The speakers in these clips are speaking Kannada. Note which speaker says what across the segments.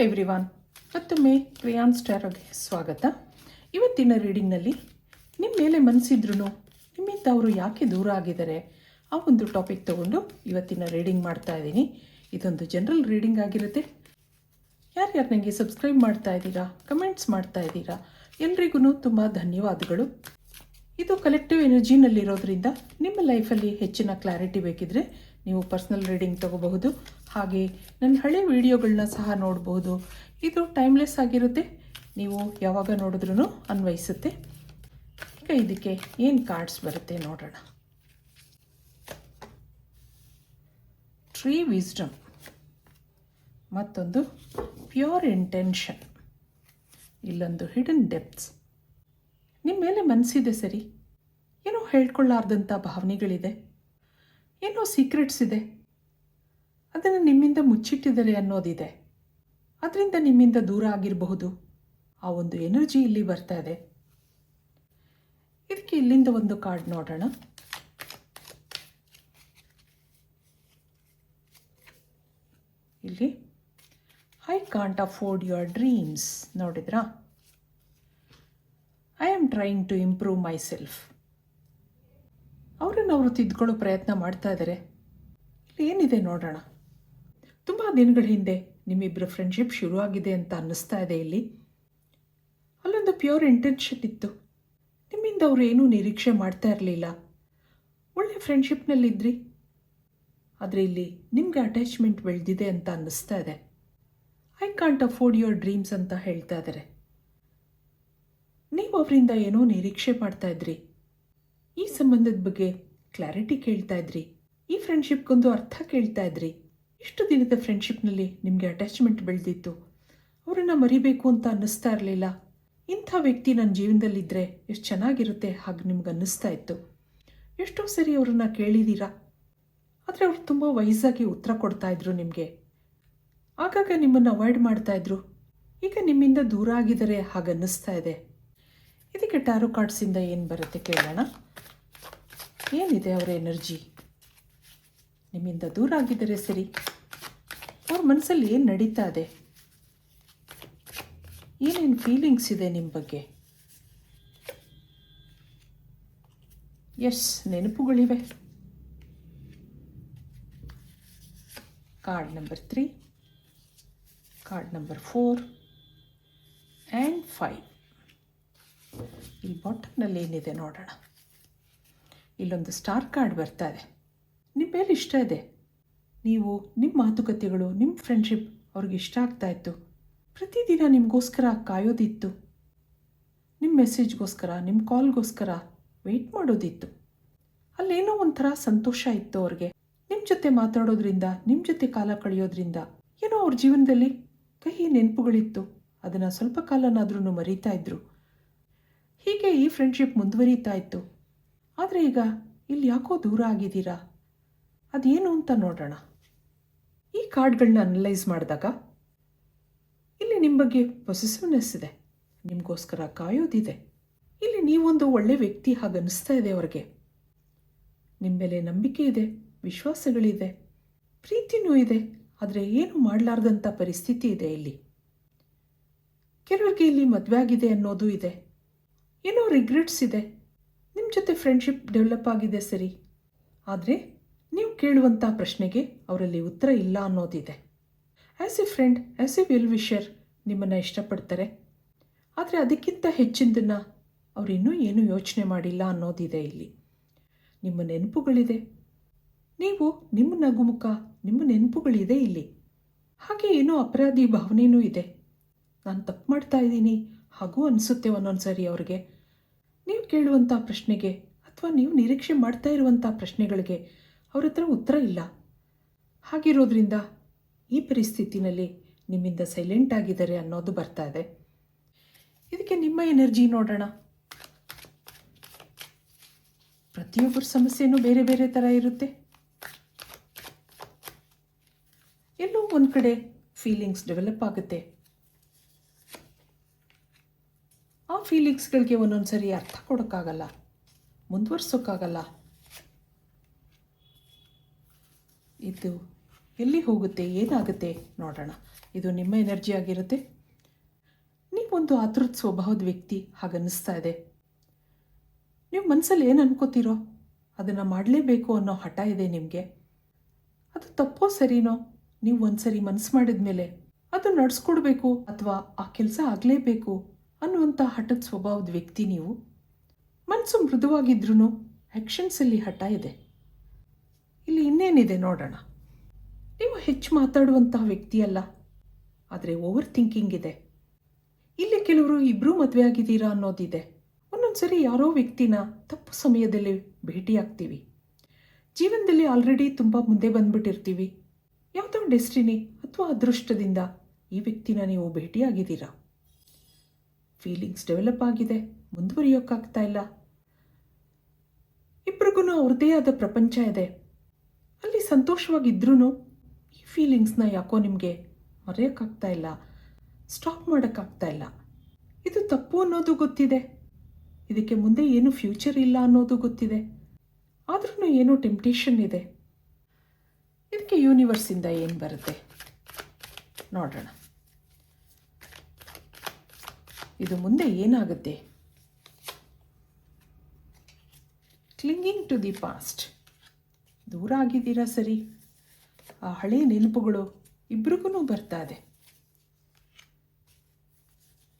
Speaker 1: ಎವ್ರಿವಾನ್, ಮತ್ತೊಮ್ಮೆ ಕ್ರಿಯಾನ್ ಸ್ಟಾರೋಗೆ ಸ್ವಾಗತ. ಇವತ್ತಿನ ರೀಡಿಂಗ್ನಲ್ಲಿ ನಿಮ್ಮ ಮೇಲೆ ಮನಸ್ಸಿದ್ರೂ ನಿಮ್ಮಿಂದ ಅವರು ಯಾಕೆ ದೂರ ಆಗಿದ್ದಾರೆ ಆ ಒಂದು ಟಾಪಿಕ್ ತೊಗೊಂಡು ಇವತ್ತಿನ ರೀಡಿಂಗ್ ಮಾಡ್ತಾ ಇದ್ದೀನಿ. ಇದೊಂದು ಜನರಲ್ ರೀಡಿಂಗ್ ಆಗಿರುತ್ತೆ. ಯಾರ್ಯಾರು ನನಗೆ ಸಬ್ಸ್ಕ್ರೈಬ್ ಮಾಡ್ತಾ ಇದ್ದೀರಾ, ಕಮೆಂಟ್ಸ್ ಮಾಡ್ತಾ ಇದ್ದೀರಾ, ಎಲ್ರಿಗೂ ತುಂಬ ಧನ್ಯವಾದಗಳು. ಇದು ಕಲೆಕ್ಟಿವ್ ಎನರ್ಜಿನಲ್ಲಿರೋದ್ರಿಂದ ನಿಮ್ಮ ಲೈಫಲ್ಲಿ ಹೆಚ್ಚಿನ ಕ್ಲಾರಿಟಿ ಬೇಕಿದ್ರೆ ನೀವು ಪರ್ಸ್ನಲ್ ರೀಡಿಂಗ್ ತೊಗೋಬಹುದು. ಹಾಗೆ ನನ್ನ ಹಳೆ ವಿಡಿಯೋಗಳನ್ನ ಸಹ ನೋಡಬಹುದು. ಇದು ಟೈಮ್ಲೆಸ್ ಆಗಿರುತ್ತೆ, ನೀವು ಯಾವಾಗ ನೋಡಿದ್ರೂ ಅನ್ವಯಿಸುತ್ತೆ. ಈಗ ಇದಕ್ಕೆ ಏನು ಕಾರ್ಡ್ಸ್ ಬರುತ್ತೆ ನೋಡೋಣ. ಟ್ರೀ ವಿಸ್ಡಮ್, ಮತ್ತೊಂದು ಪ್ಯೂರ್ ಇಂಟೆನ್ಷನ್, ಇಲ್ಲೊಂದು ಹಿಡನ್ ಡೆಪ್ತ್ಸ್. ನಿಮ್ಮ ಮೇಲೆ ಮನಸ್ಸಿದೆ ಸರಿ, ಏನೋ ಹೇಳ್ಕೊಳ್ಳಾರ್ದಂಥ ಭಾವನೆಗಳಿದೆ, ಏನೋ ಸೀಕ್ರೆಟ್ಸ್ ಇದೆ, ಅದನ್ನು ನಿಮ್ಮಿಂದ ಮುಚ್ಚಿಟ್ಟಿದ್ದಾರೆ ಅನ್ನೋದಿದೆ, ಅದರಿಂದ ನಿಮ್ಮಿಂದ ದೂರ ಆಗಿರಬಹುದು. ಆ ಒಂದು ಎನರ್ಜಿ ಇಲ್ಲಿ ಬರ್ತಾ ಇದೆ. ಇದಕ್ಕೆ ಇಲ್ಲಿಂದ ಒಂದು ಕಾರ್ಡ್ ನೋಡೋಣ. ಇಲ್ಲಿ I can't afford your dreams ನೋಡಿದ್ರಾ? I am trying to improve myself. ಅವರು ತಿದ್ಕೊಳ್ಳೋ ಪ್ರಯತ್ನ ಮಾಡ್ತಾ ಇದ್ದಾರೆ. ಇಲ್ಲಿ ಏನಿದೆ ನೋಡೋಣ. ತುಂಬ ದಿನಗಳ ಹಿಂದೆ ನಿಮ್ಮಿಬ್ಬರ ಫ್ರೆಂಡ್ಶಿಪ್ ಶುರುವಾಗಿದೆ ಅಂತ ಅನ್ನಿಸ್ತಾ ಇದೆ. ಇಲ್ಲಿ ಅಲ್ಲೊಂದು ಪ್ಯೂರ್ ಇಂಟೆನ್ಷನ್ ಇತ್ತು. ನಿಮ್ಮಿಂದ ಅವರು ಏನೂ ನಿರೀಕ್ಷೆ ಮಾಡ್ತಾ ಇರಲಿಲ್ಲ. ಒಳ್ಳೆ ಫ್ರೆಂಡ್ಶಿಪ್ನಲ್ಲಿದ್ರಿ, ಆದರೆ ಇಲ್ಲಿ ನಿಮಗೆ ಅಟ್ಯಾಚ್ಮೆಂಟ್ ಬೆಳೆದಿದೆ ಅಂತ ಅನ್ನಿಸ್ತಾ ಇದೆ. I can't afford your dreams ಅಂತ ಹೇಳ್ತಾ ಇದ್ದಾರೆ. ನೀವು ಅವರಿಂದ ಏನೋ ನಿರೀಕ್ಷೆ ಮಾಡ್ತಾ ಇದ್ರಿ, ಈ ಸಂಬಂಧದ ಬಗ್ಗೆ ಕ್ಲಾರಿಟಿ ಕೇಳ್ತಾ ಇದ್ರಿ, ಈ ಫ್ರೆಂಡ್ಶಿಪ್ಗೊಂದು ಅರ್ಥ ಕೇಳ್ತಾ ಇದ್ರಿ. ಇಷ್ಟು ದಿನದ ಫ್ರೆಂಡ್ಶಿಪ್ನಲ್ಲಿ ನಿಮಗೆ ಅಟ್ಯಾಚ್ಮೆಂಟ್ ಬೆಳೆದಿತ್ತು, ಅವರನ್ನು ಮರಿಬೇಕು ಅಂತ ಅನ್ನಿಸ್ತಾ ಇರಲಿಲ್ಲ. ಇಂಥ ವ್ಯಕ್ತಿ ನನ್ನ ಜೀವನದಲ್ಲಿದ್ದರೆ ಎಷ್ಟು ಚೆನ್ನಾಗಿರುತ್ತೆ ಹಾಗೆ ನಿಮ್ಗೆ ಅನ್ನಿಸ್ತಾ ಇತ್ತು. ಎಷ್ಟೋ ಸರಿ ಅವ್ರನ್ನ ಕೇಳಿದ್ದೀರಾ, ಆದರೆ ಅವ್ರು ತುಂಬ ವಯಸ್ಸಾಗಿ ಉತ್ತರ ಕೊಡ್ತಾಯಿದ್ರು ನಿಮಗೆ. ಆಗಾಗ ನಿಮ್ಮನ್ನು ಅವಾಯ್ಡ್ ಮಾಡ್ತಾಯಿದ್ರು. ಈಗ ನಿಮ್ಮಿಂದ ದೂರ ಆಗಿದ್ದಾರೆ ಹಾಗನ್ನಿಸ್ತಾ ಇದೆ. ಇದಕ್ಕೆ ಟ್ಯಾರೋ ಕಾರ್ಡ್ಸಿಂದ ಏನು ಬರುತ್ತೆ ಕೇಳೋಣ. ಏನಿದೆ ಅವರ ಎನರ್ಜಿ? ನಿಮ್ಮಿಂದ ದೂರ ಆಗಿದ್ದಾರೆ ಸರಿ, ಅವ್ರ ಮನಸ್ಸಲ್ಲಿ ಏನು ನಡೀತಾ ಇದೆ, ಏನೇನು ಫೀಲಿಂಗ್ಸ್ ಇದೆ ನಿಮ್ಮ ಬಗ್ಗೆ? ಎಸ್, ನೆನಪುಗಳಿವೆ. Card number 3, card number 4 and 5. ಇಲ್ಲಿ ಬಾಟಮ್ನಲ್ಲಿ ಏನಿದೆ ನೋಡೋಣ. ಇಲ್ಲೊಂದು ಸ್ಟಾರ್ ಕಾರ್ಡ್ ಬರ್ತಾ ಇದೆ. ನಿಮ್ಮ ಮೇಲೆ ಇಷ್ಟ ಇದೆ, ನೀವು ನಿಮ್ಮ ಮಾತುಕತೆಗಳು, ನಿಮ್ಮ ಫ್ರೆಂಡ್ಶಿಪ್ ಅವ್ರಿಗೆ ಇಷ್ಟ ಆಗ್ತಾ ಇತ್ತು. ಪ್ರತಿದಿನ ನಿಮಗೋಸ್ಕರ ಕಾಯೋದಿತ್ತು, ನಿಮ್ಮ ಮೆಸೇಜ್ಗೋಸ್ಕರ, ನಿಮ್ಮ ಕಾಲ್ಗೋಸ್ಕರ ವೆಯ್ಟ್ ಮಾಡೋದಿತ್ತು. ಅಲ್ಲೇನೋ ಒಂಥರ ಸಂತೋಷ ಇತ್ತು ಅವ್ರಿಗೆ. ನಿಮ್ಮ ಜೊತೆ ಮಾತಾಡೋದ್ರಿಂದ, ನಿಮ್ಮ ಜೊತೆ ಕಾಲ ಕಳೆಯೋದ್ರಿಂದ ಏನೋ ಅವ್ರ ಜೀವನದಲ್ಲಿ ಕಹಿ ನೆನಪುಗಳಿತ್ತು. ಅದನ್ನು ಸ್ವಲ್ಪ ಕಾಲನಾದ್ರೂ ಮರೀತಾ ಇದ್ರು. ಹೀಗೆ ಈ ಫ್ರೆಂಡ್ಶಿಪ್ ಮುಂದುವರಿತಾ ಇತ್ತು. ಆದರೆ ಈಗ ಇಲ್ಲಿ ಯಾಕೋ ದೂರ ಆಗಿದ್ದೀರಾ, ಅದೇನು ಅಂತ ನೋಡೋಣ. ಈ ಕಾರ್ಡ್ಗಳನ್ನ ಅನಲೈಸ್ ಮಾಡಿದಾಗ ಇಲ್ಲಿ ನಿಮ್ಮ ಬಗ್ಗೆ ಪೊಸೆಸಿವ್ನೆಸ್ ಇದೆ, ನಿಮಗೋಸ್ಕರ ಕಾಯೋದಿದೆ. ಇಲ್ಲಿ ನೀವೊಂದು ಒಳ್ಳೆ ವ್ಯಕ್ತಿ ಹಾಗನ್ನಿಸ್ತಾ ಇದೆ ಅವ್ರಿಗೆ. ನಿಮ್ಮ ಮೇಲೆ ನಂಬಿಕೆ ಇದೆ, ವಿಶ್ವಾಸಗಳಿದೆ, ಪ್ರೀತಿನೂ ಇದೆ. ಆದರೆ ಏನು ಮಾಡಲಾರ್ದಂಥ ಪರಿಸ್ಥಿತಿ ಇದೆ ಇಲ್ಲಿ. ಕೆಲವರಿಗೆ ಇಲ್ಲಿ ಮದುವೆ ಆಗಿದೆ ಅನ್ನೋದು ಇದೆ, ಏನೋ ರಿಗ್ರೆಟ್ಸ್ ಇದೆ. ನಿಮ್ಮ ಜೊತೆ ಫ್ರೆಂಡ್ಶಿಪ್ ಡೆವಲಪ್ ಆಗಿದೆ ಸರಿ, ಆದರೆ ನೀವು ಕೇಳುವಂಥ ಪ್ರಶ್ನೆಗೆ ಅವರಲ್ಲಿ ಉತ್ತರ ಇಲ್ಲ ಅನ್ನೋದಿದೆ. As a friend, as a well wisher ನಿಮ್ಮನ್ನು ಇಷ್ಟಪಡ್ತಾರೆ, ಆದರೆ ಅದಕ್ಕಿಂತ ಹೆಚ್ಚಿನದನ್ನು ಅವರಿನ್ನೂ ಏನೂ ಯೋಚನೆ ಮಾಡಿಲ್ಲ ಅನ್ನೋದಿದೆ. ಇಲ್ಲಿ ನಿಮ್ಮ ನೆನಪುಗಳಿದೆ, ನೀವು ನಿಮ್ಮ ನಗುಮುಖ, ನಿಮ್ಮ ನೆನಪುಗಳಿದೆ ಇಲ್ಲಿ. ಹಾಗೆ ಏನೋ ಅಪರಾಧಿ ಭಾವನೆಯೂ ಇದೆ. ನಾನು ತಪ್ಪು ಮಾಡ್ತಾ ಇದ್ದೀನಿ ಹಾಗೂ ಅನಿಸುತ್ತೆ ಒಂದೊಂದು ಸಾರಿ ಅವ್ರಿಗೆ. ನೀವು ಕೇಳುವಂಥ ಪ್ರಶ್ನೆಗೆ ಅಥವಾ ನೀವು ನಿರೀಕ್ಷೆ ಮಾಡ್ತಾ ಇರುವಂಥ ಪ್ರಶ್ನೆಗಳಿಗೆ ಅವ್ರ ಹತ್ರ ಉತ್ತರ ಇಲ್ಲ. ಹಾಗಿರೋದ್ರಿಂದ ಈ ಪರಿಸ್ಥಿತಿನಲ್ಲಿ ನಿಮ್ಮಿಂದ ಸೈಲೆಂಟ್ ಆಗಿದ್ದಾರೆ ಅನ್ನೋದು ಬರ್ತಾ ಇದೆ. ಇದಕ್ಕೆ ನಿಮ್ಮ ಎನರ್ಜಿ ನೋಡೋಣ. ಪ್ರತಿಯೊಬ್ಬರ ಸಮಸ್ಯೆನೂ ಬೇರೆ ಬೇರೆ ಥರ ಇರುತ್ತೆ. ಎಲ್ಲೋ ಒಂದು ಕಡೆ ಫೀಲಿಂಗ್ಸ್ ಡೆವಲಪ್ ಆಗುತ್ತೆ. ಆ ಫೀಲಿಂಗ್ಸ್ಗಳಿಗೆ ಒಂದೊಂದು ಸರಿ ಅರ್ಥ ಕೊಡೋಕ್ಕಾಗಲ್ಲ, ಮುಂದುವರ್ಸೋಕ್ಕಾಗಲ್ಲ. ಇದು ಎಲ್ಲಿ ಹೋಗುತ್ತೆ, ಏನಾಗುತ್ತೆ ನೋಡೋಣ. ಇದು ನಿಮ್ಮ ಎನರ್ಜಿ ಆಗಿರುತ್ತೆ. ನೀವೊಂದು ಆತುರದ ಸ್ವಭಾವದ ವ್ಯಕ್ತಿ ಹಾಗನ್ನಿಸ್ತಾ ಇದೆ. ನೀವು ಮನಸ್ಸಲ್ಲಿ ಏನು ಅನ್ಕೋತೀರೋ ಅದನ್ನು ಮಾಡಲೇಬೇಕು ಅನ್ನೋ ಹಠ ಇದೆ ನಿಮಗೆ. ಅದು ತಪ್ಪೋ ಸರಿನೋ, ನೀವು ಒಂದ್ಸರಿ ಮನಸ್ಸು ಮಾಡಿದ ಮೇಲೆ ಅದು ನಡೆಸ್ಕೊಡ್ಬೇಕು ಅಥವಾ ಆ ಕೆಲಸ ಆಗಲೇಬೇಕು ಅನ್ನುವಂಥ ಹಠದ ಸ್ವಭಾವದ ವ್ಯಕ್ತಿ ನೀವು. ಮನಸ್ಸು ಮೃದುವಾಗಿದ್ರೂ ಆ್ಯಕ್ಷನ್ಸಲ್ಲಿ ಹಠ ಇದೆ. ಇಲ್ಲಿ ಇನ್ನೇನಿದೆ ನೋಡೋಣ. ನೀವು ಹೆಚ್ಚು ಮಾತಾಡುವಂತಹ ವ್ಯಕ್ತಿ ಅಲ್ಲ, ಆದರೆ ಓವರ್ ಥಿಂಕಿಂಗ್ ಇದೆ. ಇಲ್ಲಿ ಕೆಲವರು ಇಬ್ಬರೂ ಮದುವೆ ಆಗಿದ್ದೀರಾ ಅನ್ನೋದಿದೆ. ಒಂದೊಂದು ಸರಿ ಯಾರೋ ವ್ಯಕ್ತಿನ ತಪ್ಪು ಸಮಯದಲ್ಲಿ ಭೇಟಿಯಾಗ್ತೀವಿ. ಜೀವನದಲ್ಲಿ ಆಲ್ರೆಡಿ ತುಂಬ ಮುಂದೆ ಬಂದ್ಬಿಟ್ಟಿರ್ತೀವಿ. ಯಾವುದೋ ಡೆಸ್ಟಿನಿ ಅಥವಾ ಅದೃಷ್ಟದಿಂದ ಈ ವ್ಯಕ್ತಿನ ನೀವು ಭೇಟಿಯಾಗಿದ್ದೀರಾ. ಫೀಲಿಂಗ್ಸ್ ಡೆವಲಪ್ ಆಗಿದೆ, ಮುಂದುವರಿಯೋಕ್ಕಾಗ್ತಾ ಇಲ್ಲ. ಇಬ್ಬರಿಗೂ ಅವ್ರದ್ದೇ ಆದ ಪ್ರಪಂಚ ಇದೆ. ಅಲ್ಲಿ ಸಂತೋಷವಾಗಿದ್ರೂ ಈ ಫೀಲಿಂಗ್ಸ್ನ ಯಾಕೋ ನಿಮಗೆ ಮರೆಯೋಕ್ಕಾಗ್ತಾ ಇಲ್ಲ, ಸ್ಟಾಪ್ ಮಾಡೋಕ್ಕಾಗ್ತಾ ಇಲ್ಲ. ಇದು ತಪ್ಪು ಅನ್ನೋದು ಗೊತ್ತಿದೆ, ಇದಕ್ಕೆ ಮುಂದೆ ಏನು ಫ್ಯೂಚರ್ ಇಲ್ಲ ಅನ್ನೋದು ಗೊತ್ತಿದೆ. ಆದ್ರೂ ಏನೋ ಟೆಂಪ್ಟೇಷನ್ ಇದೆ. ಇದಕ್ಕೆ ಯೂನಿವರ್ಸಿಂದ ಏನು ಬರುತ್ತೆ ನೋಡೋಣ. ಇದು ಮುಂದೆ ಏನಾಗುತ್ತೆ. ಕ್ಲಿಂಗಿಂಗ್ ಟು ದಿ ಪಾಸ್ಟ್. ದೂರ ಆಗಿದ್ದೀರಾ ಸರಿ, ಆ ಹಳೆ ನೆನಪುಗಳು ಇಬ್ರಿಗೂ ಬರ್ತಾ ಇದೆ.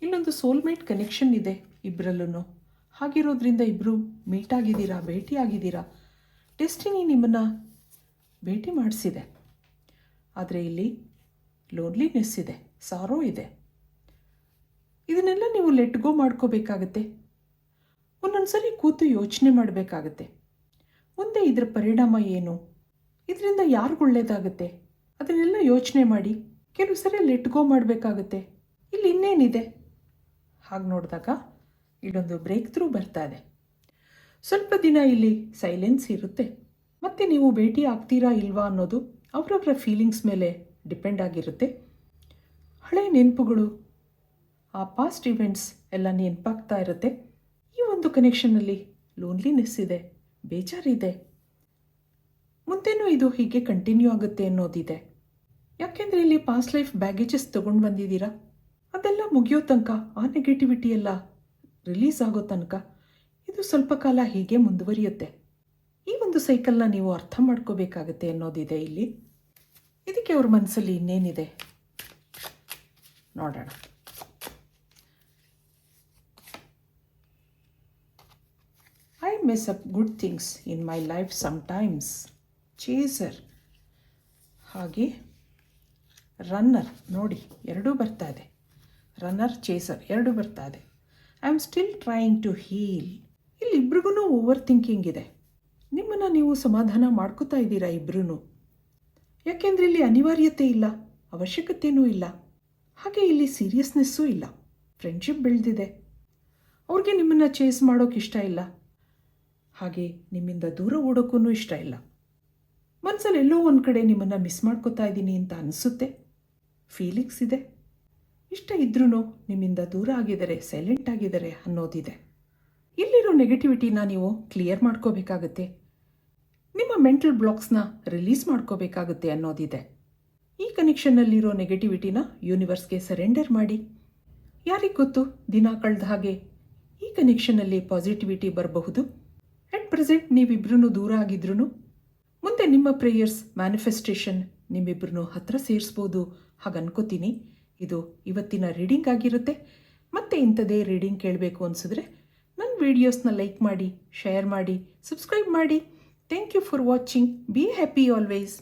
Speaker 1: ಇಲ್ಲೊಂದು ಸೋಲ್ಮೇಟ್ ಕನೆಕ್ಷನ್ ಇದೆ ಇಬ್ಬರಲ್ಲೂ. ಹಾಗಿರೋದ್ರಿಂದ ಇಬ್ಬರು ಮೀಟ್ ಆಗಿದ್ದೀರಾ, ಭೇಟಿಯಾಗಿದ್ದೀರಾ. ಡೆಸ್ಟಿನಿ ನಿಮ್ಮನ್ನು ಭೇಟಿ ಮಾಡಿಸಿದೆ. ಆದರೆ ಇಲ್ಲಿ ಲೋನ್ಲಿನೆಸ್ ಇದೆ, ಸಾರೋ ಇದೆ. ಇದನ್ನೆಲ್ಲ ನೀವು ಲೆಟ್ ಗೋ ಮಾಡ್ಕೋಬೇಕಾಗತ್ತೆ. ಒಂದೊಂದು ಸರಿ ಕೂತು ಯೋಚನೆ ಮಾಡಬೇಕಾಗತ್ತೆ. ಮುಂದೆ ಇದರ ಪರಿಣಾಮ ಏನು, ಇದರಿಂದ ಯಾರಿಗೂ ಒಳ್ಳೆಯದಾಗುತ್ತೆ, ಅದನ್ನೆಲ್ಲ ಯೋಚನೆ ಮಾಡಿ ಕೆಲವು ಸರಿ ಲೆಟ್ ಗೋ ಮಾಡಬೇಕಾಗುತ್ತೆ. ಇಲ್ಲಿ ಇನ್ನೇನಿದೆ ಹಾಗೆ ನೋಡಿದಾಗ ಇಲ್ಲೊಂದು ಬ್ರೇಕ್ ಥ್ರೂ ಬರ್ತಾ ಇದೆ. ಸ್ವಲ್ಪ ದಿನ ಇಲ್ಲಿ ಸೈಲೆನ್ಸ್ ಇರುತ್ತೆ. ಮತ್ತು ನೀವು ಭೇಟಿ ಆಗ್ತೀರಾ ಇಲ್ವಾ ಅನ್ನೋದು ಅವರವರ ಫೀಲಿಂಗ್ಸ್ ಮೇಲೆ ಡಿಪೆಂಡ್ ಆಗಿರುತ್ತೆ. ಹಳೆ ನೆನಪುಗಳು, ಆ ಪಾಸ್ಟ್ ಇವೆಂಟ್ಸ್ ಎಲ್ಲ ನೆನಪಾಗ್ತಾ ಇರುತ್ತೆ. ಈ ಒಂದು ಕನೆಕ್ಷನಲ್ಲಿ ಲೋನ್ಲಿನೆಸ್ ಇದೆ, ಬೇಜಾರಿದೆ. ಮುಂದೆನೂ ಇದು ಹೀಗೆ ಕಂಟಿನ್ಯೂ ಆಗುತ್ತೆ ಅನ್ನೋದಿದೆ. ಯಾಕೆಂದರೆ ಇಲ್ಲಿ ಪಾಸ್ಟ್ ಲೈಫ್ ಬ್ಯಾಗೇಜಸ್ ತೊಗೊಂಡು ಬಂದಿದ್ದೀರಾ. ಅದೆಲ್ಲ ಮುಗಿಯೋ ತನಕ, ಆ ನೆಗೆಟಿವಿಟಿ ಎಲ್ಲ ರಿಲೀಸ್ ಆಗೋ ತನಕ ಇದು ಸ್ವಲ್ಪ ಕಾಲ ಹೀಗೆ ಮುಂದುವರಿಯುತ್ತೆ. ಈ ಒಂದು ಸೈಕಲ್ನ ನೀವು ಅರ್ಥ ಮಾಡ್ಕೋಬೇಕಾಗತ್ತೆ ಅನ್ನೋದಿದೆ ಇಲ್ಲಿ. ಇದಕ್ಕೆ ಅವ್ರ ಮನಸ್ಸಲ್ಲಿ ಇನ್ನೇನಿದೆ ನೋಡೋಣ. I miss up good things in my life sometimes. Chaser ಹಾಗೆ ರನ್ನರ್ ನೋಡಿ, ಎರಡೂ ಬರ್ತಾ ಇದೆ. ರನ್ನರ್, ಚೇಸರ್ ಎರಡೂ ಬರ್ತಾ ಇದೆ. I am still trying to heal. ಇಲ್ಲಿ ಇಬ್ರಿಗೂ ಓವರ್ ಥಿಂಕಿಂಗ್ ಇದೆ. ನಿಮ್ಮನ್ನು ನೀವು ಸಮಾಧಾನ ಮಾಡ್ಕೋತಾ ಇದ್ದೀರಾ ಇಬ್ಬರೂ. ಯಾಕೆಂದರೆ ಇಲ್ಲಿ ಅನಿವಾರ್ಯತೆ ಇಲ್ಲ, ಅವಶ್ಯಕತೆಯೂ ಇಲ್ಲ. ಹಾಗೆ ಇಲ್ಲಿ ಸೀರಿಯಸ್ನೆಸ್ಸೂ ಇಲ್ಲ. ಫ್ರೆಂಡ್ಶಿಪ್ ಬೆಳೆದಿದೆ. ಅವ್ರಿಗೆ ನಿಮ್ಮನ್ನು ಚೇಸ್ ಮಾಡೋಕೆ ಇಷ್ಟ ಇಲ್ಲ, ಹಾಗೆ ನಿಮ್ಮಿಂದ ದೂರ ಓಡೋಕ್ಕೂ ಇಷ್ಟ ಇಲ್ಲ. ಮನಸ್ಸಲ್ಲಿ ಎಲ್ಲೋ ಒಂದು ಕಡೆ ನಿಮ್ಮನ್ನು ಮಿಸ್ ಮಾಡ್ಕೋತಾ ಇದ್ದೀನಿ ಅಂತ ಅನಿಸುತ್ತೆ. ಫೀಲಿಂಗ್ಸ್ ಇದೆ. ಇಷ್ಟ ಇದ್ರೂ ನಿಮ್ಮಿಂದ ದೂರ ಆಗಿದ್ದಾರೆ, ಸೈಲೆಂಟ್ ಆಗಿದ್ದಾರೆ ಅನ್ನೋದಿದೆ. ಇಲ್ಲಿರೋ ನೆಗೆಟಿವಿಟಿನ ನೀವು ಕ್ಲಿಯರ್ ಮಾಡ್ಕೋಬೇಕಾಗತ್ತೆ. ನಿಮ್ಮ ಮೆಂಟಲ್ ಬ್ಲಾಕ್ಸ್ನ ರಿಲೀಸ್ ಮಾಡ್ಕೋಬೇಕಾಗುತ್ತೆ ಅನ್ನೋದಿದೆ. ಈ ಕನೆಕ್ಷನ್ನಲ್ಲಿರೋ ನೆಗೆಟಿವಿಟಿನ ಯೂನಿವರ್ಸ್ಗೆ ಸರೆಂಡರ್ ಮಾಡಿ. ಯಾರಿಗೆ ಗೊತ್ತು, ದಿನ ಕಳೆದ ಹಾಗೆ ಈ ಕನೆಕ್ಷನಲ್ಲಿ ಪಾಸಿಟಿವಿಟಿ ಬರಬಹುದು. ಅಟ್ ಪ್ರೆಸೆಂಟ್ ನೀವಿಬ್ರೂ ದೂರ ಆಗಿದ್ರೂ ಮುಂದೆ ನಿಮ್ಮ ಪ್ರೇಯರ್ಸ್, ಮ್ಯಾನಿಫೆಸ್ಟೇಷನ್ ನಿಮ್ಮಿಬ್ಬರನ್ನು ಹತ್ತಿರ ಸೇರಿಸ್ಬೋದು ಹಾಗೆ ಅನ್ಕೋತೀನಿ. ಇದು ಇವತ್ತಿನ ರೀಡಿಂಗ್ ಆಗಿರುತ್ತೆ. ಮತ್ತೆ ಇಂಥದೇ ರೀಡಿಂಗ್ ಕೇಳಬೇಕು ಅನಿಸಿದ್ರೆ ನನ್ನ ವೀಡಿಯೋಸ್ನ ಲೈಕ್ ಮಾಡಿ, ಶೇರ್ ಮಾಡಿ, ಸಬ್ಸ್ಕ್ರೈಬ್ ಮಾಡಿ. Thank you for watching. Be happy always.